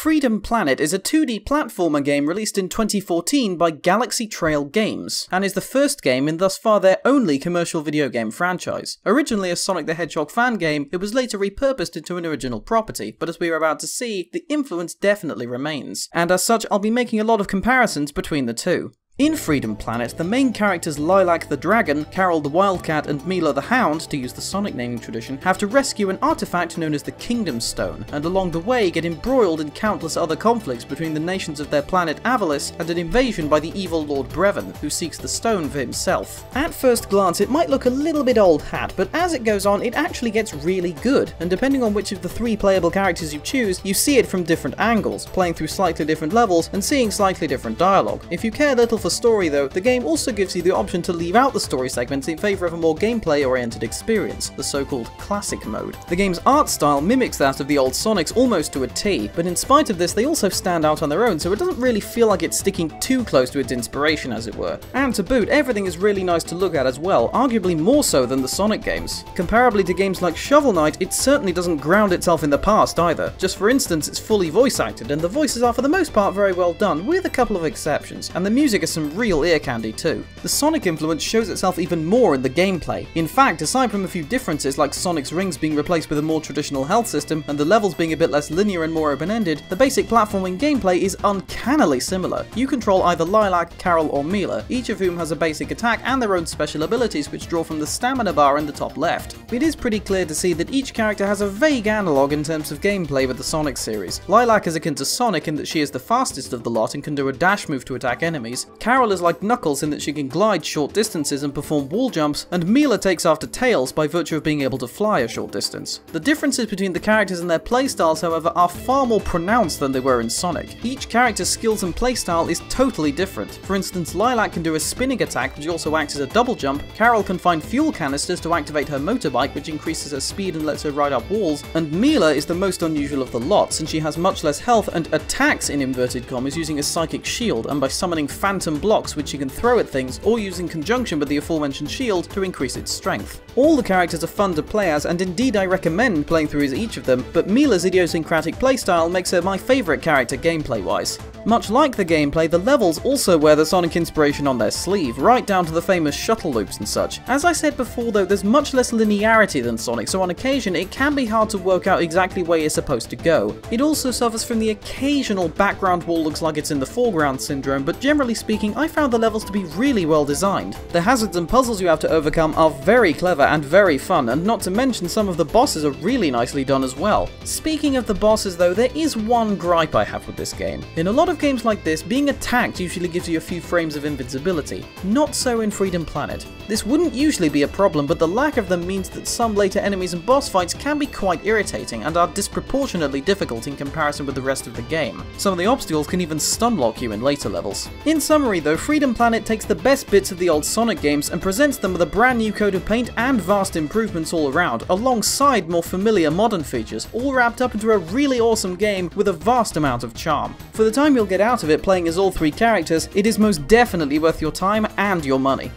Freedom Planet is a 2D platformer game released in 2014 by Galaxy Trail Games, and is the first game in thus far their only commercial video game franchise. Originally a Sonic the Hedgehog fan game, it was later repurposed into an original property, but as we are about to see, the influence definitely remains, and as such I'll be making a lot of comparisons between the two. In Freedom Planet, the main characters Lilac the Dragon, Carol the Wildcat, and Mila the Hound, to use the Sonic naming tradition, have to rescue an artifact known as the Kingdom Stone, and along the way get embroiled in countless other conflicts between the nations of their planet Avalis and an invasion by the evil Lord Brevin, who seeks the stone for himself. At first glance it might look a little bit old hat, but as it goes on it actually gets really good, and depending on which of the 3 playable characters you choose, you see it from different angles, playing through slightly different levels and seeing slightly different dialogue. If you care little for story though, the game also gives you the option to leave out the story segments in favour of a more gameplay-oriented experience, the so-called classic mode. The game's art style mimics that of the old Sonics almost to a T, but in spite of this they also stand out on their own, so it doesn't really feel like it's sticking too close to its inspiration, as it were. And to boot, everything is really nice to look at as well, arguably more so than the Sonic games. Comparably to games like Shovel Knight, it certainly doesn't ground itself in the past either. Just for instance, it's fully voice acted, and the voices are for the most part very well done, with a couple of exceptions, and the music is some real ear candy too. The Sonic influence shows itself even more in the gameplay. In fact, aside from a few differences like Sonic's rings being replaced with a more traditional health system and the levels being a bit less linear and more open-ended, the basic platforming gameplay is uncannily similar. You control either Lilac, Carol or Mila, each of whom has a basic attack and their own special abilities which draw from the stamina bar in the top left. It is pretty clear to see that each character has a vague analogue in terms of gameplay with the Sonic series. Lilac is akin to Sonic in that she is the fastest of the lot and can do a dash move to attack enemies. Carol is like Knuckles in that she can glide short distances and perform wall jumps, and Mila takes after Tails by virtue of being able to fly a short distance. The differences between the characters and their playstyles, however, are far more pronounced than they were in Sonic. Each character's skills and playstyle is totally different. For instance, Lilac can do a spinning attack which also acts as a double jump, Carol can find fuel canisters to activate her motorbike which increases her speed and lets her ride up walls, and Mila is the most unusual of the lot since she has much less health and attacks in inverted commas using a psychic shield and by summoning phantom blocks which she can throw at things or use in conjunction with the aforementioned shield to increase its strength. All the characters are fun to play as, and indeed I recommend playing through as each of them, but Mila's idiosyncratic playstyle makes her my favourite character gameplay-wise. Much like the gameplay, the levels also wear the Sonic inspiration on their sleeve, right down to the famous shuttle loops and such. As I said before though, there's much less linearity than Sonic, so on occasion it can be hard to work out exactly where you're supposed to go. It also suffers from the occasional background wall looks like it's in the foreground syndrome, but generally speaking I found the levels to be really well designed. The hazards and puzzles you have to overcome are very clever and very fun, and not to mention some of the bosses are really nicely done as well. Speaking of the bosses though, there is one gripe I have with this game. In a lot of games like this, being attacked usually gives you a few frames of invincibility. Not so in Freedom Planet. This wouldn't usually be a problem, but the lack of them means that some later enemies and boss fights can be quite irritating and are disproportionately difficult in comparison with the rest of the game. Some of the obstacles can even stunlock you in later levels. In summary though, Freedom Planet takes the best bits of the old Sonic games and presents them with a brand new coat of paint and vast improvements all around, alongside more familiar modern features, all wrapped up into a really awesome game with a vast amount of charm. For the time you'll get out of it playing as all 3 characters, it is most definitely worth your time and your money.